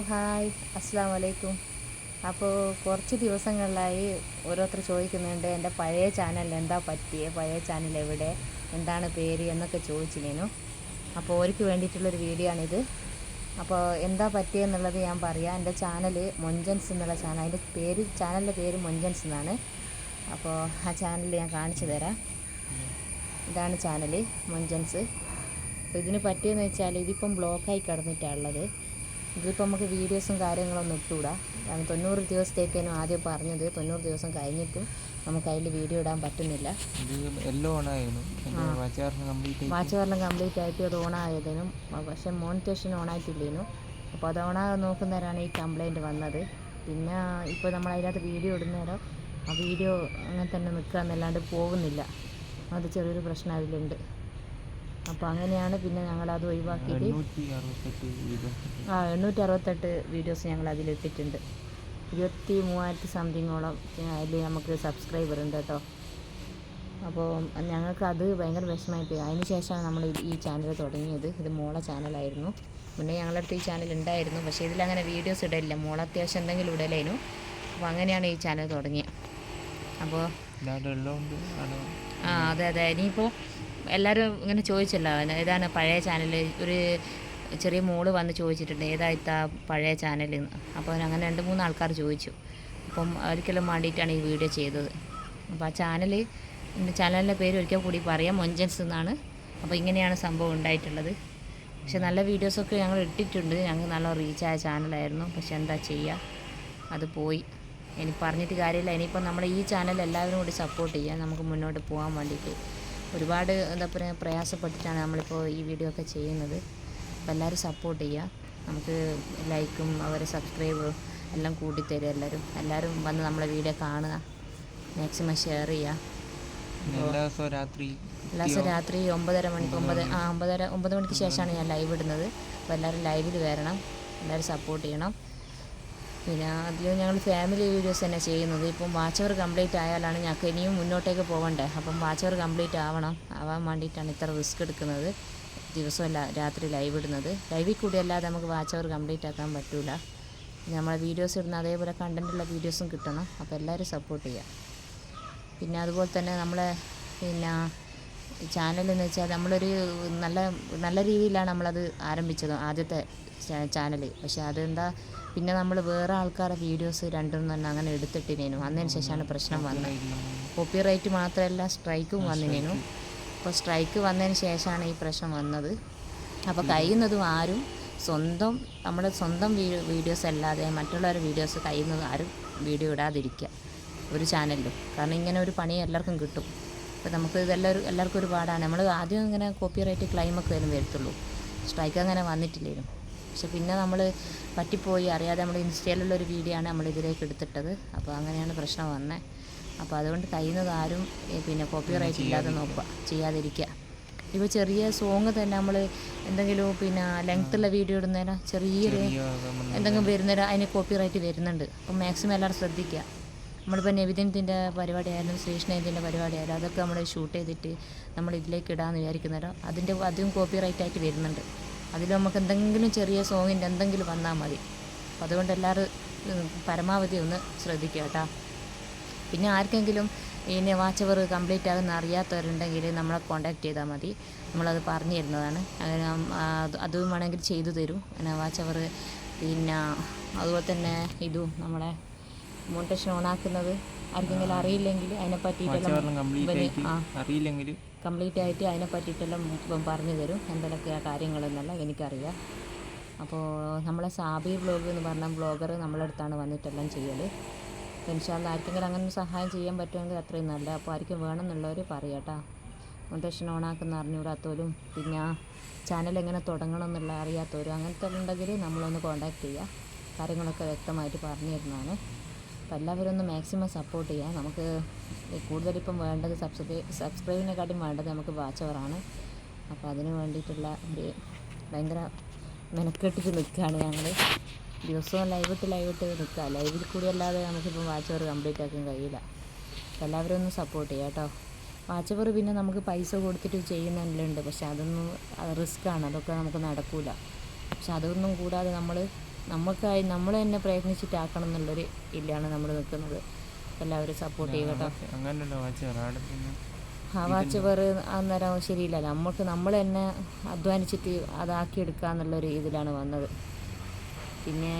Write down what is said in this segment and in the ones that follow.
Hi, അസ്സാം വലൈക്കും. അപ്പോൾ കുറച്ച് ദിവസങ്ങളിലായി ഓരോരുത്തർ ചോദിക്കുന്നുണ്ട് എൻ്റെ പഴയ ചാനൽ എന്താ പറ്റിയേ, പഴയ ചാനൽ എവിടെ, എന്താണ് പേര് എന്നൊക്കെ ചോദിച്ചിരുന്നു. അപ്പോൾ അവർക്ക് വേണ്ടിയിട്ടുള്ളൊരു വീഡിയോ ആണിത്. അപ്പോൾ എന്താ പറ്റിയെന്നുള്ളത് ഞാൻ പറയാം. എൻ്റെ ചാനൽ മൊഞ്ചൻസ് എന്നുള്ള ചാനൽ, അതിൻ്റെ പേര്, ചാനലിൻ്റെ പേര് മൊഞ്ചൻസ് എന്നാണ്. അപ്പോൾ ആ ചാനൽ ഞാൻ കാണിച്ചു തരാം. ഇതാണ് ചാനൽ മൊഞ്ചൻസ്. അപ്പോൾ ഇതിന് പറ്റിയെന്ന് വെച്ചാൽ ഇതിപ്പം ബ്ലോക്കായി കിടന്നിട്ടാണുള്ളത്. ഇതിപ്പോൾ നമുക്ക് വീഡിയോസും കാര്യങ്ങളൊന്നും ഇട്ടുകൂടാ. 90 ദിവസത്തേക്കാണ് ആദ്യം പറഞ്ഞത്. 90 ദിവസം കഴിഞ്ഞിട്ടും നമുക്ക് അതിൽ വീഡിയോ ഇടാൻ പറ്റുന്നില്ല. വാച്ച് വരണം കംപ്ലീറ്റ് ആയിട്ട് അത് ഓണായതിനും, പക്ഷേ മോണിറ്റേഷൻ ഓണായിട്ടില്ലേനു. അപ്പോൾ അത് ഓണാകാൻ നോക്കുന്നവരാണ് ഈ കംപ്ലയിൻറ്റ് വന്നത്. പിന്നെ ഇപ്പോൾ നമ്മൾ അതിനകത്ത് വീഡിയോ ഇടുന്നേരം ആ വീഡിയോ അങ്ങനെ തന്നെ നിൽക്കുകയെന്നല്ലാണ്ട് പോകുന്നില്ല. അത് ചെറിയൊരു പ്രശ്നം അതിലുണ്ട്. അപ്പോൾ അങ്ങനെയാണ് പിന്നെ ഞങ്ങളത് ഒഴിവാക്കിയിട്ട് 868 വീഡിയോസ് ഞങ്ങൾ അതിലിട്ടിട്ടുണ്ട്. 23,000 സംതിങ്ങോളം അതിൽ നമുക്ക് സബ്സ്ക്രൈബർ ഉണ്ട് കേട്ടോ. അപ്പോൾ ഞങ്ങൾക്കത് ഭയങ്കര വിഷമമായിപ്പോയി. അതിന് ശേഷമാണ് നമ്മൾ ഈ ചാനൽ തുടങ്ങിയത്. ഇത് മോളെ ചാനലായിരുന്നു. മുന്നേ ഞങ്ങളുടെ അടുത്ത് ഈ ചാനൽ ഉണ്ടായിരുന്നു, പക്ഷേ ഇതിലങ്ങനെ വീഡിയോസ് ഇടലില്ല. മോളെ അത്യാവശ്യം എന്തെങ്കിലും ഇടലേനു. അപ്പോൾ അങ്ങനെയാണ് ഈ ചാനൽ തുടങ്ങിയത്. അപ്പോൾ അതെ. ഇനിയിപ്പോൾ എല്ലാവരും ഇങ്ങനെ ചോദിച്ചല്ലോ, ഏതാണ് പഴയ ചാനൽ. ഒരു ചെറിയ മോള് വന്ന് ചോദിച്ചിട്ടുണ്ട്, ഏതായിട്ടാ പഴയ ചാനൽ എന്ന്. അപ്പോൾ അങ്ങനെ 2-3 ആൾക്കാർ ചോദിച്ചു. അപ്പം ഒരിക്കലും വേണ്ടിയിട്ടാണ് ഈ വീഡിയോ ചെയ്തത്. അപ്പോൾ ആ ചാനലിൻ്റെ പേര് ഒരിക്കൽ കൂടി പറയാം, മൊഞ്ചൻസ് എന്നാണ്. അപ്പോൾ ഇങ്ങനെയാണ് സംഭവം ഉണ്ടായിട്ടുള്ളത്. പക്ഷെ നല്ല വീഡിയോസൊക്കെ ഞങ്ങൾ ഇട്ടിട്ടുണ്ട്. ഞങ്ങൾക്ക് നല്ല റീച്ചായ ചാനലായിരുന്നു. പക്ഷെ എന്താ ചെയ്യുക, അത് പോയി. ഇനി പറഞ്ഞിട്ട് കാര്യമില്ല. ഇനിയിപ്പോൾ നമ്മൾ ഈ ചാനൽ എല്ലാവരും കൂടി സപ്പോർട്ട് ചെയ്യുക, നമുക്ക് മുന്നോട്ട് പോകാൻ വേണ്ടിയിട്ട്. ഒരുപാട് എന്താ പറയുക പ്രയാസപ്പെട്ടിട്ടാണ് നമ്മളിപ്പോൾ ഈ വീഡിയോ ഒക്കെ ചെയ്യുന്നത്. അപ്പോൾ എല്ലാവരും സപ്പോർട്ട് ചെയ്യുക. നമുക്ക് ലൈക്കും അവരെ സബ്സ്ക്രൈബറും എല്ലാം കൂട്ടിത്തരും. എല്ലാവരും വന്ന് നമ്മളെ വീഡിയോ കാണുക, മാക്സിമം ഷെയർ ചെയ്യുക. എല്ലാ ദിവസവും രാത്രി 9:30 മണിക്ക് 9 മണിക്ക് ശേഷമാണ് ഞാൻ ലൈവ് ഇടുന്നത്. അപ്പോൾ എല്ലാവരും ലൈവിൽ വരണം, എല്ലാവരും സപ്പോർട്ട് ചെയ്യണം. പിന്നെ അതിൽ ഞങ്ങൾ ഫാമിലി വീഡിയോസ് തന്നെ ചെയ്യുന്നത്. ഇപ്പം വാച്ച് അവർ കംപ്ലീറ്റ് ആയാലാണ് ഞങ്ങൾക്ക് ഇനിയും മുന്നോട്ടേക്ക് പോകണ്ടേ. അപ്പം വാച്ച് അവർ കംപ്ലീറ്റ് ആവാൻ വേണ്ടിയിട്ടാണ് ഇത്ര റിസ്ക് എടുക്കുന്നത്. ദിവസമല്ല രാത്രി ലൈവ് ഇടുന്നത്. ലൈവിൽ കൂടി അല്ലാതെ നമുക്ക് വാച്ച് അവർ കംപ്ലീറ്റ് ആക്കാൻ പറ്റില്ല. നമ്മളെ വീഡിയോസ് ഇടുന്ന അതേപോലെ കണ്ടൻറ്റുള്ള വീഡിയോസും കിട്ടണം. അപ്പോൾ എല്ലാവരും സപ്പോർട്ട് ചെയ്യുക. പിന്നെ അതുപോലെ തന്നെ നമ്മളെ ചാനലെന്ന് വെച്ചാൽ നമ്മളൊരു നല്ല രീതിയിലാണ് നമ്മളത് ആരംഭിച്ചത്, ആദ്യത്തെ ചാനൽ. പക്ഷേ അതെന്താ, പിന്നെ നമ്മൾ വേറെ ആൾക്കാരുടെ വീഡിയോസ് 2 അങ്ങനെ എടുത്തിട്ടിനേനു. അതിന് ശേഷമാണ് പ്രശ്നം വന്നത്. കോപ്പിറൈറ്റ് മാത്രമല്ല, സ്ട്രൈക്കും വന്നിനേനു. അപ്പോൾ സ്ട്രൈക്ക് വന്നതിന് ശേഷമാണ് ഈ പ്രശ്നം വന്നത്. അപ്പോൾ കഴിയുന്നതും ആരും നമ്മുടെ സ്വന്തം വീഡിയോസ് അല്ലാതെ മറ്റുള്ളവരുടെ വീഡിയോസ് കഴിയുന്നതും ആരും വീഡിയോ ഇടാതിരിക്കുക ഒരു ചാനലിലും. കാരണം ഇങ്ങനെ ഒരു പണി എല്ലാവർക്കും കിട്ടും. അപ്പോൾ നമുക്ക് എല്ലാവർക്കും ഒരു പാടാണ്. നമ്മൾ ആദ്യം ഇങ്ങനെ കോപ്പിറൈറ്റ് ക്ലെയിമൊക്കെ വരത്തുള്ളൂ. സ്ട്രൈക്ക് അങ്ങനെ വന്നിട്ടില്ലേനു. പക്ഷെ പിന്നെ നമ്മൾ പറ്റിപ്പോയി, അറിയാതെ നമ്മൾ ഇൻസ്റ്റയിലുള്ളൊരു വീഡിയോ ആണ് നമ്മൾ ഇതിലേക്ക് എടുത്തിട്ടത്. അപ്പോൾ അങ്ങനെയാണ് പ്രശ്നം വന്നത്. അപ്പോൾ അതുകൊണ്ട് കഴിയുന്നത് ആരും പിന്നെ കോപ്പിറൈറ്റ് ഇല്ലാതെ നോക്കുക, ചെയ്യാതിരിക്കുക. ഇപ്പോൾ ചെറിയ സോങ് തന്നെ നമ്മൾ എന്തെങ്കിലും ലെങ്ത്തുള്ള വീഡിയോ ഇടുന്നേരം ചെറിയൊരു എന്തെങ്കിലും വരുന്നേരം അതിന് കോപ്പിറൈറ്റ് വരുന്നുണ്ട്. അപ്പോൾ മാക്സിമം എല്ലാവരും ശ്രദ്ധിക്കുക. നമ്മളിപ്പോൾ നബിദിനത്തിൻ്റെ പരിപാടിയായാലും ശ്രീകൃഷ്ണത്തിൻ്റെ പരിപാടിയായാലും അതൊക്കെ നമ്മൾ ഷൂട്ട് ചെയ്തിട്ട് നമ്മൾ ഇതിലേക്ക് ഇടാമെന്ന് വിചാരിക്കുന്നേരം അതും കോപ്പിറൈറ്റ് ആയിട്ട് വരുന്നുണ്ട്. അതിൽ നമുക്ക് എന്തെങ്കിലും ചെറിയ സോങ്ങിൻ്റെ എന്തെങ്കിലും വന്നാൽ മതി. അപ്പോൾ അതുകൊണ്ട് എല്ലാവരും പരമാവധി ഒന്ന് ശ്രദ്ധിക്കുക കേട്ടോ. പിന്നെ ആർക്കെങ്കിലും വാച്ച് അവർ കംപ്ലീറ്റ് ആകുന്ന അറിയാത്തവരുണ്ടെങ്കിൽ നമ്മളെ കോൺടാക്റ്റ് ചെയ്താൽ മതി. നമ്മളത് പറഞ്ഞു തരുന്നതാണ്. അങ്ങനെ അതും വേണമെങ്കിൽ ചെയ്തു തരും. വാച്ച് അവർ. പിന്നെ അതുപോലെ തന്നെ ഇതും നമ്മളെ മോണിറ്റേഷൻ ഓണാക്കുന്നത് ആർക്കെങ്കിലും അറിയില്ലെങ്കിൽ അതിനെ പറ്റിയിട്ടെല്ലാം കംപ്ലീറ്റ് ആയിട്ട് അതിനെ പറ്റിയിട്ടെല്ലാം ഇപ്പം പറഞ്ഞു തരും, എന്തെങ്കിലുമൊക്കെ കാര്യങ്ങളെന്നല്ല എനിക്കറിയാം. അപ്പോൾ നമ്മളെ സാബി വ്ളോഗ് എന്ന് പറഞ്ഞ ബ്ലോഗർ നമ്മളെ അടുത്താണ് വന്നിട്ടെല്ലാം ചെയ്യൽ. ഇൻഷാ അല്ലാഹ് ആർക്കെങ്കിലും അങ്ങനെ സഹായം ചെയ്യാൻ പറ്റുമെങ്കിൽ അത്രയും നല്ല. അപ്പോൾ ആർക്കും വേണമെന്നുള്ളവർ പറയാം കേട്ടോ. മോണിറ്റേഷൻ ഓണാക്കുന്ന അറിഞ്ഞുകൂടാത്തവരും പിന്നെ ചാനൽ എങ്ങനെ തുടങ്ങണം എന്നുള്ള അറിയാത്തവരും അങ്ങനത്തെ ഉണ്ടെങ്കിൽ നമ്മളൊന്ന് കോൺടാക്റ്റ് ചെയ്യുക. കാര്യങ്ങളൊക്കെ വ്യക്തമായിട്ട് പറഞ്ഞു തരുന്നതാണ്. അപ്പോൾ എല്ലാവരും ഒന്ന് മാക്സിമം സപ്പോർട്ട് ചെയ്യുക. നമുക്ക് കൂടുതലിപ്പം വേണ്ടത് സബ്സ്ക്രൈബിനെക്കാട്ടും വേണ്ടത് നമുക്ക് വാച്ച് അവറാണ്. അപ്പോൾ അതിന് വേണ്ടിയിട്ടുള്ള ഒരു ഭയങ്കര മെനക്കെട്ടിട്ട് നിൽക്കുകയാണ് ഞങ്ങൾ. ദിവസവും ലൈവിട്ട് നിൽക്കുക. ലൈവിൽ കൂടി അല്ലാതെ നമുക്കിപ്പം വാച്ച് അവർ കംപ്ലീറ്റ് ആക്കാൻ കഴിയില്ല. അപ്പോൾ എല്ലാവരും ഒന്ന് സപ്പോർട്ട് ചെയ്യുക കേട്ടോ. വാച്ച് അവർ പിന്നെ നമുക്ക് പൈസ കൊടുത്തിട്ട് ചെയ്യുന്നുണ്ട്. പക്ഷെ അതൊന്നും റിസ്ക്കാണ്, അതൊക്കെ നമുക്ക് നടക്കില്ല. പക്ഷെ അതൊന്നും കൂടാതെ നമ്മൾ നമുക്കായി നമ്മൾ തന്നെ പ്രയത്നിച്ചിട്ടാക്കണം എന്നുള്ളൊരു ഇതിലാണ് നമ്മൾ നിൽക്കുന്നത്. എല്ലാവരും സപ്പോർട്ട് ചെയ്യുക കേട്ടോ. ആ വാച്ച് വേറെ അന്നേരം ശരിയില്ലല്ലോ. നമ്മൾ തന്നെ അധ്വാനിച്ചിട്ട് അതാക്കിയെടുക്കുക എന്നുള്ളൊരു ഇതിലാണ് വന്നത്. പിന്നെ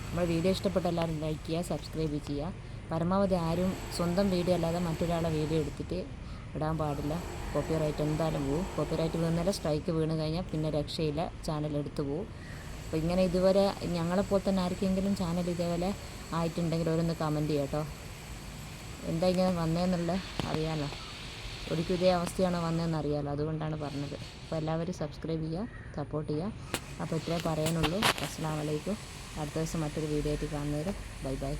നമ്മുടെ വീഡിയോ ഇഷ്ടപ്പെട്ട എല്ലാവരും ലൈക്ക് ചെയ്യുക, സബ്സ്ക്രൈബ് ചെയ്യുക. പരമാവധി ആരും സ്വന്തം വീഡിയോ അല്ലാതെ മറ്റൊരാളെ വീഡിയോ എടുത്തിട്ട് ഇടാൻ പാടില്ല. കോപ്പിറൈറ്റ് എന്തായാലും പോവും. കോപ്പിറൈറ്റ് വീഴുന്നില്ല, സ്ട്രൈക്ക് വീണ് കഴിഞ്ഞാൽ പിന്നെ രക്ഷയില്ല, ചാനൽ എടുത്തു പോവും. അപ്പോൾ ഇങ്ങനെ ഇതുവരെ ഞങ്ങളെപ്പോലെ തന്നെ ആർക്കെങ്കിലും ചാനൽ ഇതേപോലെ ആയിട്ടുണ്ടെങ്കിൽ ഓരോന്ന് കമൻറ്റ് ചെയ്യാം കേട്ടോ. എന്താ ഇങ്ങനെ വന്നതെന്നുള്ള അറിയാമല്ലോ. ഒരിക്കലും ഇതേ അവസ്ഥയാണ് വന്നതെന്ന് അറിയാമല്ലോ, അതുകൊണ്ടാണ് പറഞ്ഞത്. അപ്പോൾ എല്ലാവരും സബ്സ്ക്രൈബ് ചെയ്യുക, സപ്പോർട്ട് ചെയ്യുക. അപ്പോൾ ഇത്രേ പറയാനുള്ളൂ. അസ്സലാമു അലൈക്കും. അടുത്ത ദിവസം മറ്റൊരു വീഡിയോ ആയിട്ട് കാണുന്നവരെ ബൈ ബൈ.